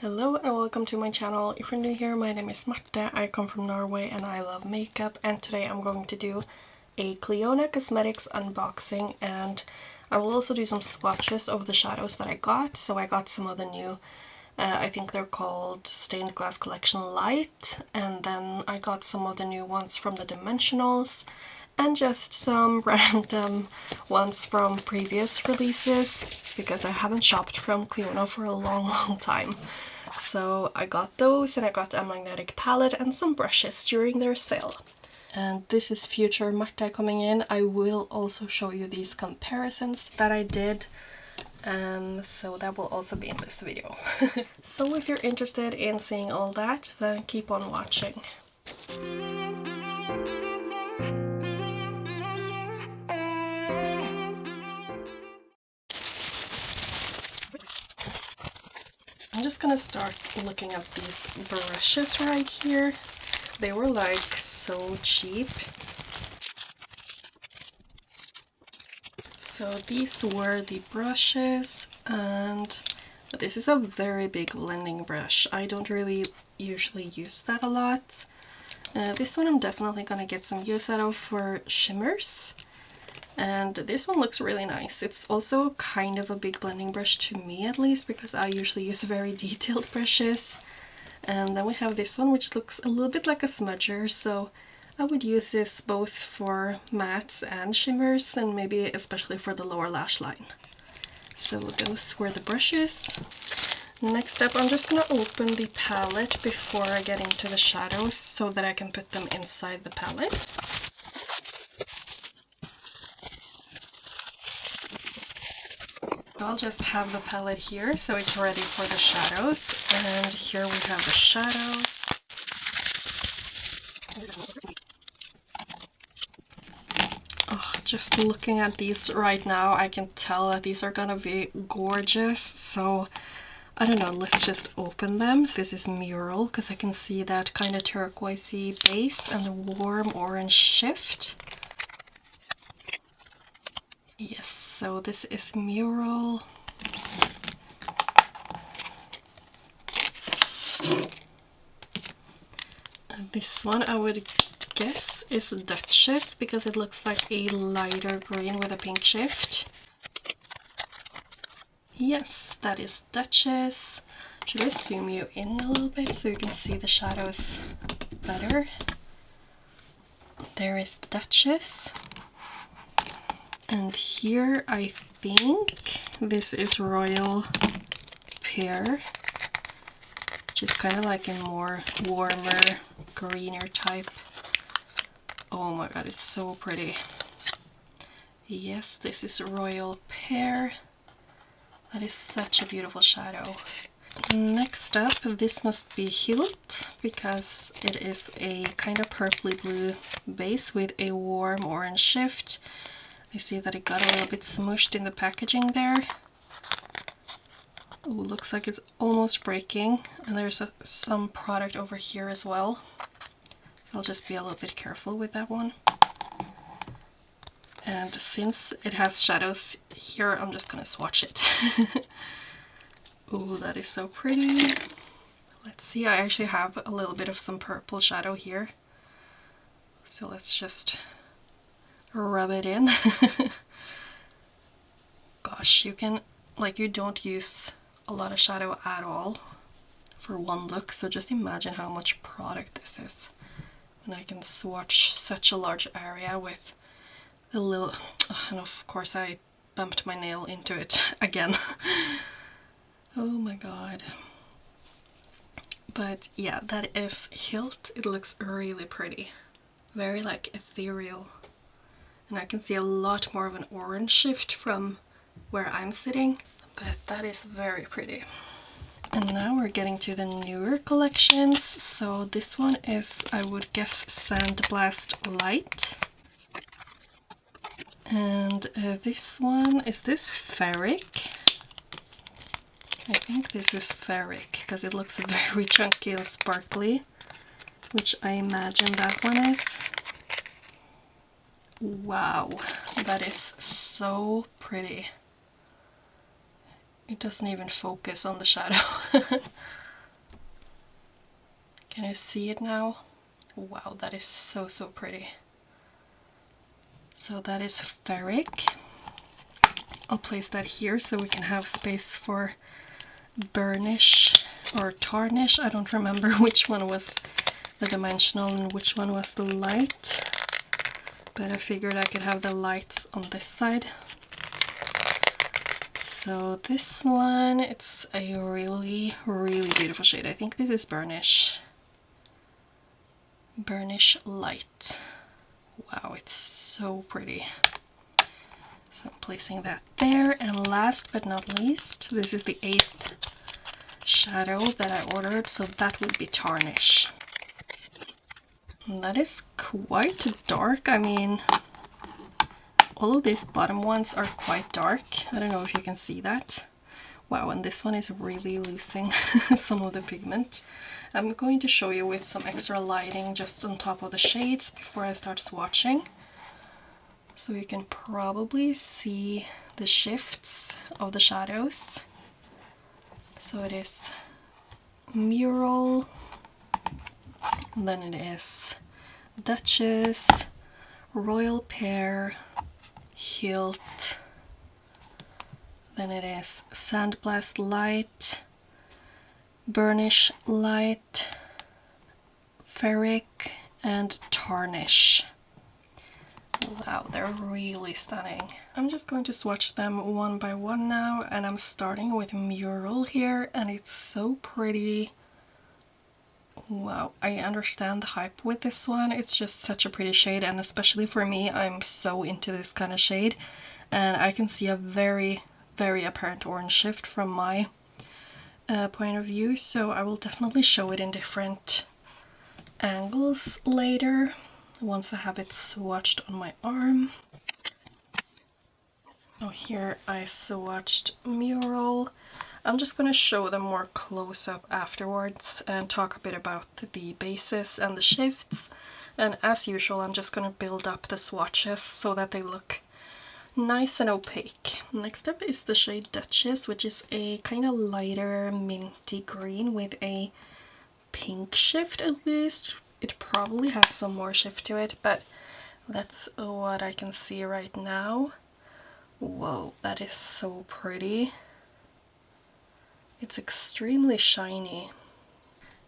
Hello and welcome to my channel. If you're new here, my name is Marte, I come from Norway and I love makeup, and today I'm going to do a Clionadh Cosmetics unboxing, and I will also do some swatches of the shadows that I got. So I got some of the new, I think they're called Stained Glass Collection Lite, and then I got some of the new ones from the Dimensionals, and just some random ones from previous releases, because I haven't shopped from Clionadh for a long time. So I got those, and I got a magnetic palette and some brushes during their sale. And this is future Marte coming in. I will also show you these comparisons that I did. So that will also be in this video. So if you're interested in seeing all that, then keep on watching. I'm just gonna start looking at these brushes right here. They were like so cheap. So these were the brushes, and this is a very big blending brush. I don't really usually use that a lot. This one I'm definitely gonna get some use out of for shimmers. And this one looks really nice. It's also kind of a big blending brush to me, at least, because I usually use very detailed brushes. And then we have this one, which looks a little bit like a smudger, so I would use this both for mattes and shimmers, and maybe especially for the lower lash line. So those were the brushes. Next up, I'm just going to open the palette before I get into the shadows so that I can put them inside the palette. I'll just have the palette here so it's ready for the shadows, and here we have the shadows. Oh, just looking at these right now, I can tell that these are gonna be gorgeous, so I don't know, let's just open them. This is Mural, because I can see that kind of turquoisey base and the warm orange shift. Yes, so this is Mural. And this one I would guess is Duchess, because it looks like a lighter green with a pink shift. Yes, that is Duchess. Should I zoom you in a little bit so you can see the shadows better? There is Duchess. And here I think this is Royal Pear, which is kind of like a more warmer, greener type. Oh my god, it's so pretty. Yes, this is Royal Pear. That is such a beautiful shadow. Next up, this must be Hilt, because it is a kind of purpley blue base with a warm orange shift. I see that it got a little bit smushed in the packaging there. Oh, looks like it's almost breaking, and there's some product over here as well. I'll just be a little bit careful with that one. And since it has shadows here, I'm just gonna swatch it. Oh, that is so pretty. Let's see, I actually have a little bit of some purple shadow here. So let's just rub it in. Gosh, you can, like, you don't use a lot of shadow at all for one look, so just imagine how much product this is. And I can swatch such a large area with a little, and of course I bumped my nail into it again. Oh my god. But yeah, that is Hilt. It looks really pretty. Very like ethereal. And I can see a lot more of an orange shift from where I'm sitting, but that is very pretty. And now we're getting to the newer collections. So this one is, I would guess, Sandblast Lite. And this one, is this Ferric? I think this is Ferric, because it looks very chunky and sparkly, which I imagine that one is. Wow, that is so pretty. It doesn't even focus on the shadow. Can you see it now? Wow, that is so, so pretty. So that is Ferric. I'll place that here so we can have space for Burnish or Tarnish. I don't remember which one was the dimensional and which one was the light, but I figured I could have the lights on this side. So this one, it's a really, really beautiful shade. I think this is Burnish. Burnish Lite. Wow, it's so pretty. So I'm placing that there. And last but not least, this is the 8th shadow that I ordered, so that would be Tarnish. And that is quite dark. I mean, all of these bottom ones are quite dark. I don't know if you can see that. Wow, and this one is really losing some of the pigment. I'm going to show you with some extra lighting just on top of the shades before I start swatching. So you can probably see the shifts of the shadows. So it is Mural, then it is Duchess, Royal Pear, Hilt, then it is Sandblast Lite, Burnish Lite, Ferric, and Tarnish. Wow, they're really stunning. I'm just going to swatch them one by one now, and I'm starting with Mural here, and it's so pretty. Wow, I understand the hype with this one. It's just such a pretty shade, and especially for me, I'm so into this kind of shade, and I can see a very, very apparent orange shift from my point of view, so I will definitely show it in different angles later once I have it swatched on my arm. Oh, here I swatched Mural. I'm just going to show them more close up afterwards and talk a bit about the bases and the shifts, and as usual I'm just going to build up the swatches so that they look nice and opaque. Next up is the shade Duchess, which is a kind of lighter minty green with a pink shift at least. It probably has some more shift to it, but that's what I can see right now. Whoa, that is so pretty. It's extremely shiny.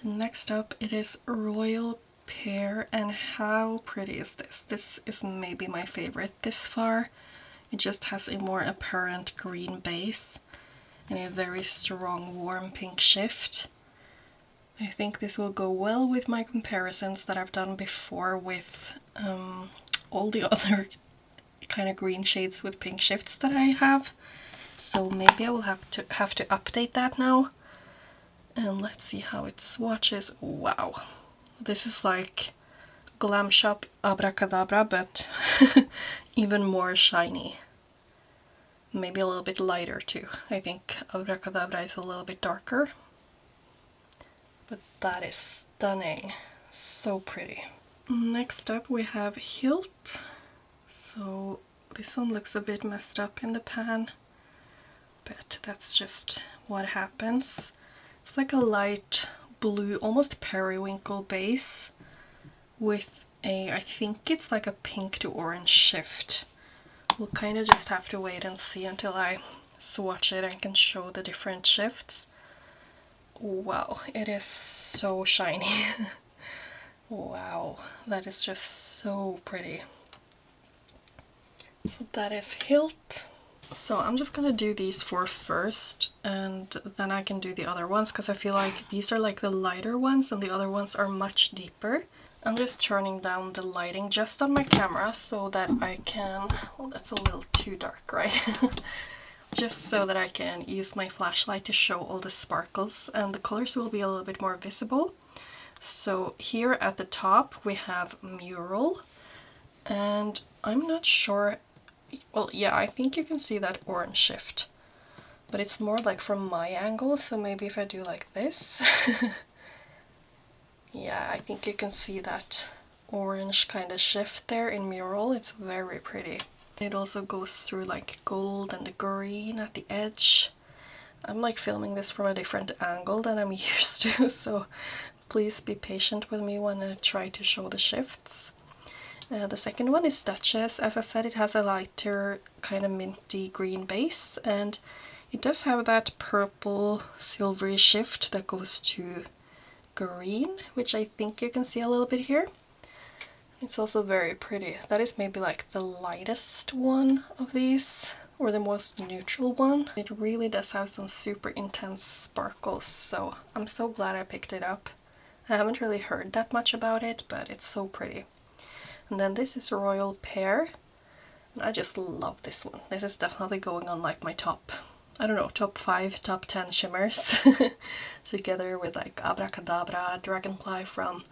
Next up it is Royal Pear, and how pretty is this? This is maybe my favorite this far. It just has a more apparent green base and a very strong warm pink shift. I think this will go well with my comparisons that I've done before with all the other kind of green shades with pink shifts that I have. So maybe I will have to update that now. And let's see how it swatches. Wow, this is like Glam Shop Abracadabra, but even more shiny. Maybe a little bit lighter too. I think Abracadabra is a little bit darker. But that is stunning. So pretty. Next up we have Hilt. So this one looks a bit messed up in the pan, but that's just what happens. It's like a light blue, almost periwinkle base with a, I think it's like a pink to orange shift. We'll kind of just have to wait and see until I swatch it and can show the different shifts. Wow, it is so shiny. Wow, that is just so pretty. So that is Hilt. So I'm just gonna do these four first, and then I can do the other ones, because I feel like these are like the lighter ones and the other ones are much deeper. I'm just turning down the lighting just on my camera so that I can, well, that's a little too dark, right? Just so that I can use my flashlight to show all the sparkles, and the colors will be a little bit more visible. So here at the top we have Mural, and I'm not sure, well, yeah, I think you can see that orange shift, but it's more like from my angle, so maybe if I do like this, yeah, I think you can see that orange kind of shift there in Mural. It's very pretty. It also goes through like gold and the green at the edge. I'm like filming this from a different angle than I'm used to, so please be patient with me when I try to show the shifts. The second one is Duchess. As I said, it has a lighter kind of minty green base, and it does have that purple silvery shift that goes to green, which I think you can see a little bit here. It's also very pretty. That is maybe like the lightest one of these, or the most neutral one. It really does have some super intense sparkles, so I'm so glad I picked it up. I haven't really heard that much about it, but it's so pretty. And then this is Royal Pear, and I just love this one. This is definitely going on like my top, I don't know, top 5, top 10 shimmers. Together with like Abracadabra, Dragonfly from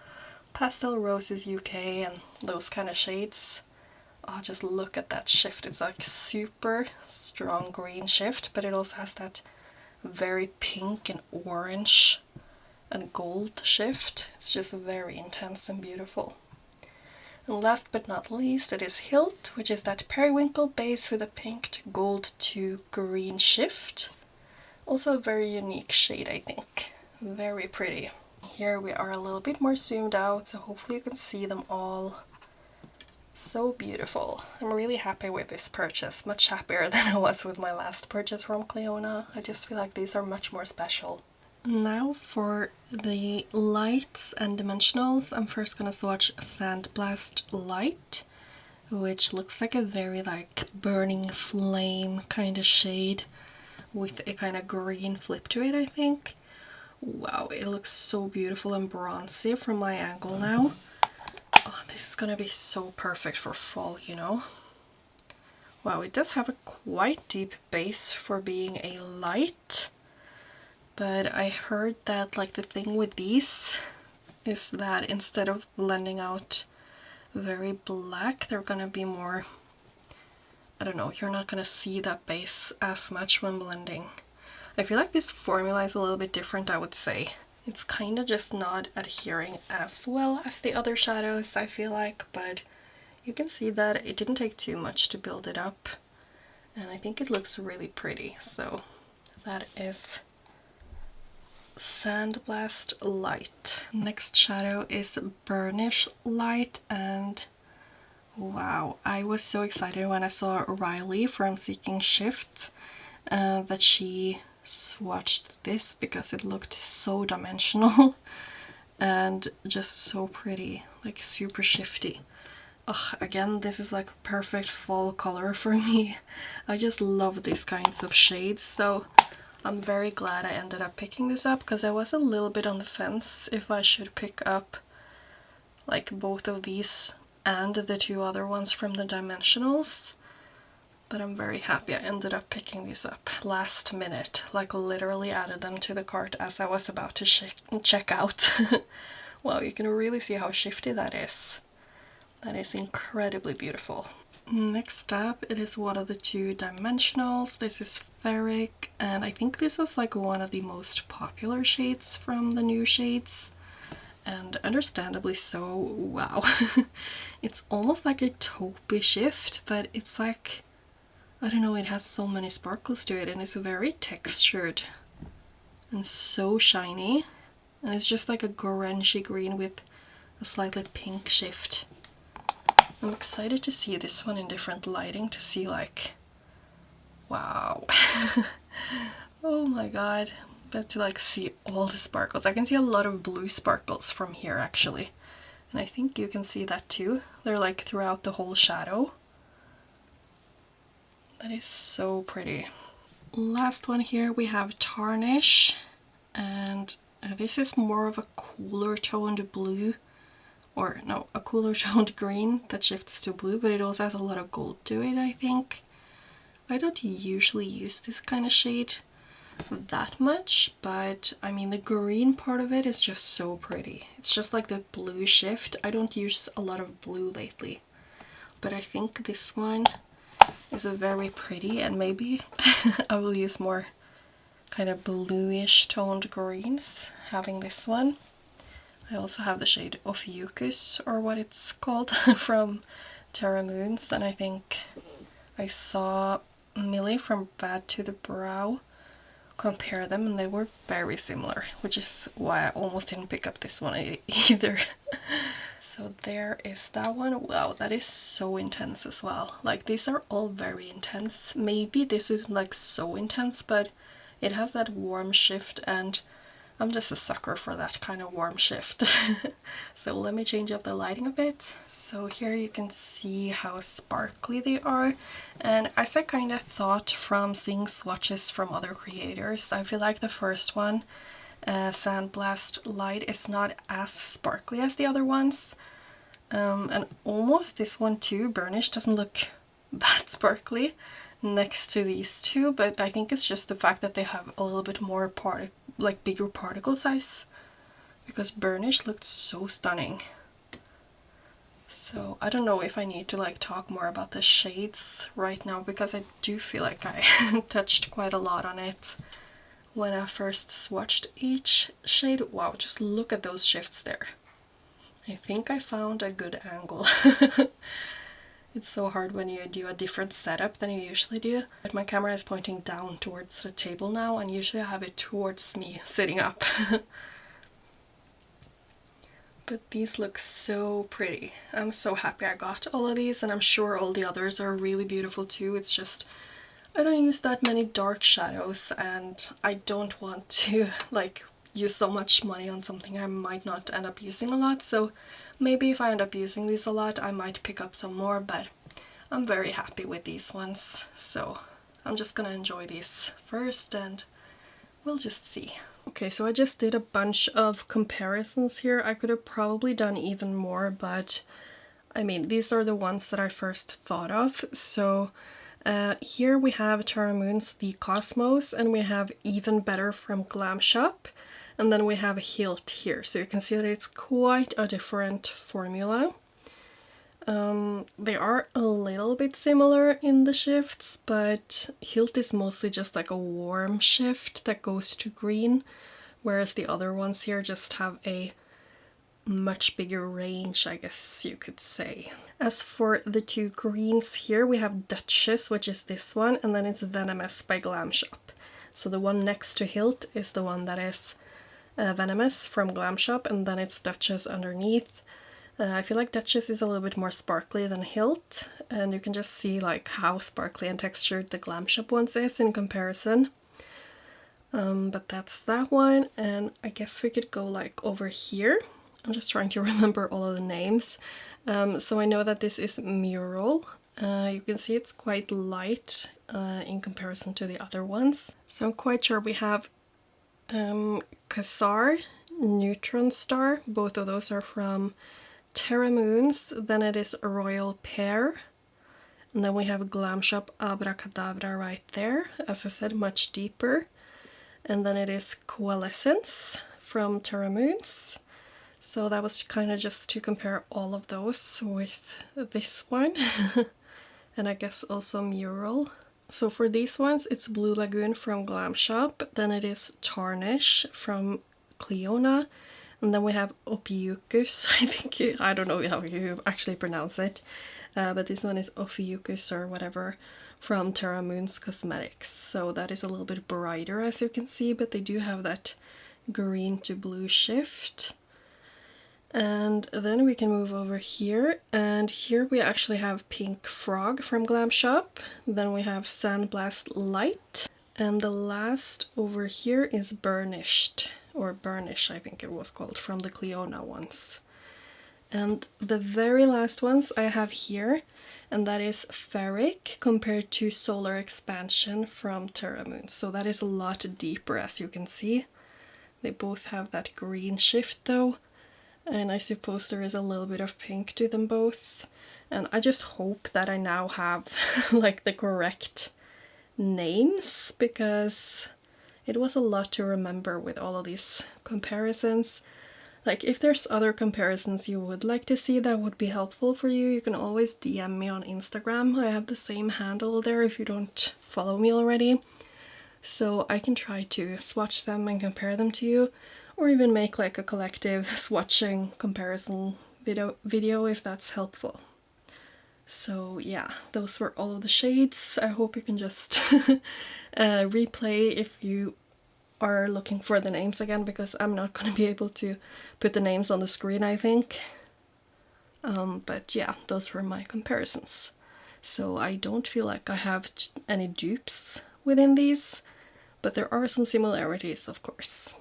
Pastel Roses UK and those kind of shades. Oh, just look at that shift. It's like super strong green shift, but it also has that very pink and orange and gold shift. It's just very intense and beautiful. And last but not least, it is Hilt, which is that periwinkle base with a pink to gold to green shift. Also a very unique shade, I think. Very pretty. Here we are a little bit more zoomed out, so hopefully you can see them all. So beautiful. I'm really happy with this purchase, much happier than I was with my last purchase from Clionadh. I just feel like these are much more special. Now for the lights and dimensionals, I'm first gonna swatch Sandblast Light, which looks like a very like burning flame kind of shade with a kind of green flip to it, I think. Wow, it looks so beautiful and bronzy from my angle now. Oh, this is gonna be so perfect for fall, you know. Wow, it does have a quite deep base for being a light, but I heard that like the thing with these is that instead of blending out very black, they're gonna be more, I don't know, you're not gonna see that base as much when blending. I feel like this formula is a little bit different, I would say. It's kind of just not adhering as well as the other shadows, I feel like, but you can see that it didn't take too much to build it up, and I think it looks really pretty. So that is Sandblast Light. Next shadow is Burnish Light, and wow, I was so excited when I saw Riley from Seeking Shift that she swatched this because it looked so dimensional and just so pretty, like super shifty. Ugh, again, this is like perfect fall color for me. I just love these kinds of shades, so I'm very glad I ended up picking this up, because I was a little bit on the fence if I should pick up like both of these and the two other ones from the dimensionals. But I'm very happy I ended up picking these up last minute, like literally added them to the cart as I was about to check out. Wow, you can really see how shifty that is. That is incredibly beautiful. Next up, it is one of the two dimensionals. This is Ferric, and I think this was like one of the most popular shades from the new shades, and understandably so. Wow. It's almost like a taupey shift, but it's like, I don't know, it has so many sparkles to it, and it's very textured and so shiny, and it's just like a grungy green with a slightly pink shift. I'm excited to see this one in different lighting to see like, wow. Oh my god, but to like see all the sparkles. I can see a lot of blue sparkles from here actually, and I think you can see that too. They're like throughout the whole shadow. That is so pretty. Last one here we have Tarnish, and this is more of a cooler toned blue, or no, a cooler toned green that shifts to blue, but it also has a lot of gold to it, I think. I don't usually use this kind of shade that much, but I mean the green part of it is just so pretty. It's just like the blue shift. I don't use a lot of blue lately, but I think this one is a very pretty, and maybe I will use more kind of bluish toned greens having this one. I also have the shade Ophiuchus, or what it's called, from Terra Moons, and I think I saw Millie from Bad to the Brow compare them, and they were very similar, which is why I almost didn't pick up this one either. So there is that one. Wow, that is so intense as well. Like, these are all very intense. Maybe this isn't like so intense, but it has that warm shift, and I'm just a sucker for that kind of warm shift. So let me change up the lighting a bit. So here you can see how sparkly they are, and as I kind of thought from seeing swatches from other creators, I feel like the first one, Sandblast Lite, is not as sparkly as the other ones. And almost this one too, Burnish, doesn't look that sparkly next to these two, but I think it's just the fact that they have a little bit more bigger particle size, because Burnish looked so stunning. So I don't know if I need to like talk more about the shades right now, because I do feel like I touched quite a lot on it when I first swatched each shade. Wow, just look at those shifts there. I think I found a good angle. It's so hard when you do a different setup than you usually do. But my camera is pointing down towards the table now, and usually I have it towards me sitting up. But these look so pretty. I'm so happy I got all of these, and I'm sure all the others are really beautiful too. It's just I don't use that many dark shadows, and I don't want to like use so much money on something I might not end up using a lot. So maybe if I end up using these a lot, I might pick up some more, but I'm very happy with these ones. So I'm just gonna enjoy these first, and we'll just see. Okay, so I just did a bunch of comparisons here. I could have probably done even more, but I mean, these are the ones that I first thought of. So here we have Tara Moon's The Cosmos, and we have Even Better from Glam Shop, and then we have Hilt here. So you can see that it's quite a different formula. They are a little bit similar in the shifts, but Hilt is mostly just like a warm shift that goes to green, whereas the other ones here just have a much bigger range, I guess you could say. As for the two greens here, we have Duchess, which is this one, and then it's Venomous by Glam Shop. So the one next to Hilt is the one that is Venomous from Glam Shop, and then it's Duchess underneath. I feel like Duchess is a little bit more sparkly than Hilt, and you can just see like how sparkly and textured the Glam Shop ones is in comparison. But that's that one, and I guess we could go like over here. I'm just trying to remember all of the names. So I know that this is Mural. You can see it's quite light in comparison to the other ones. So I'm quite sure we have Kotar, Neutron Star. Both of those are from Terra Moons. Then it is Royal Pear. And then we have Glam Shop Abracadabra right there. As I said, much deeper. And then it is Coalescence from Terra Moons. So that was kind of just to compare all of those with this one. And I guess also Mural. So for these ones, it's Blue Lagoon from Glam Shop. Then it is Tarnish from Clionadh. And then we have Ophiuchus, I don't know how you actually pronounce it. But this one is Ophiuchus or whatever from Terra Moon's Cosmetics. So that is a little bit brighter, as you can see, but they do have that green to blue shift. And then we can move over here, and here we actually have Pink Frog from Glam Shop. Then we have Sandblast Lite, and the last over here is Burnished, or Burnish I think it was called, from the Clionadh ones. And the very last ones I have here, and that is Ferric compared to Solar Expansion from Terra Moon. So that is a lot deeper, as you can see. They both have that green shift though. And I suppose there is a little bit of pink to them both. And I just hope that I now have like the correct names, because it was a lot to remember with all of these comparisons. Like, if there's other comparisons you would like to see that would be helpful for you, you can always DM me on Instagram. I have the same handle there if you don't follow me already. So I can try to swatch them and compare them to you, or even make like a collective swatching comparison video if that's helpful. So yeah, those were all of the shades. I hope you can just replay if you are looking for the names again, because I'm not going to be able to put the names on the screen, I think. But yeah, those were my comparisons. So I don't feel like I have any dupes within these, but there are some similarities, of course.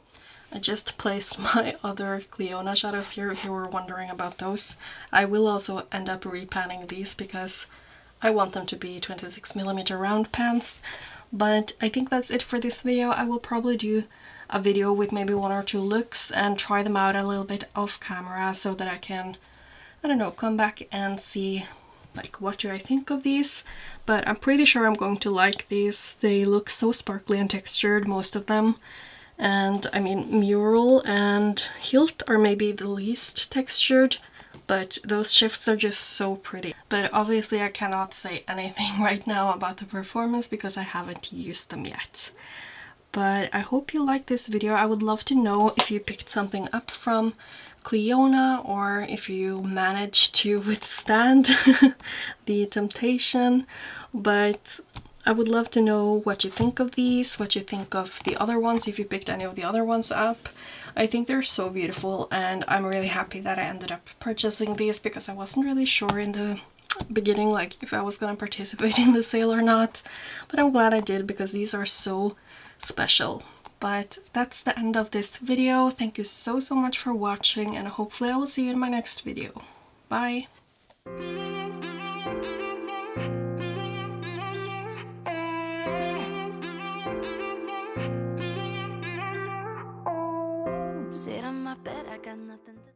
I just placed my other Clionadh shadows here, if you were wondering about those. I will also end up repanning these because I want them to be 26mm round pans. But I think that's it for this video. I will probably do a video with maybe 1 or 2 looks and try them out a little bit off camera so that I can, I don't know, come back and see like what do I think of these. But I'm pretty sure I'm going to like these. They look so sparkly and textured, most of them. And I mean, Mural and Hilt are maybe the least textured, but those shifts are just so pretty. But obviously I cannot say anything right now about the performance because I haven't used them yet. But I hope you liked this video. I would love to know if you picked something up from Clionadh, or if you managed to withstand the temptation. But I would love to know what you think of these, what you think of the other ones, if you picked any of the other ones up. I think they're so beautiful, and I'm really happy that I ended up purchasing these because I wasn't really sure in the beginning like if I was gonna participate in the sale or not. But I'm glad I did because these are so special. But that's the end of this video. Thank you so much for watching, and hopefully I will see you in my next video. Bye! Sit on my bed, I got nothing to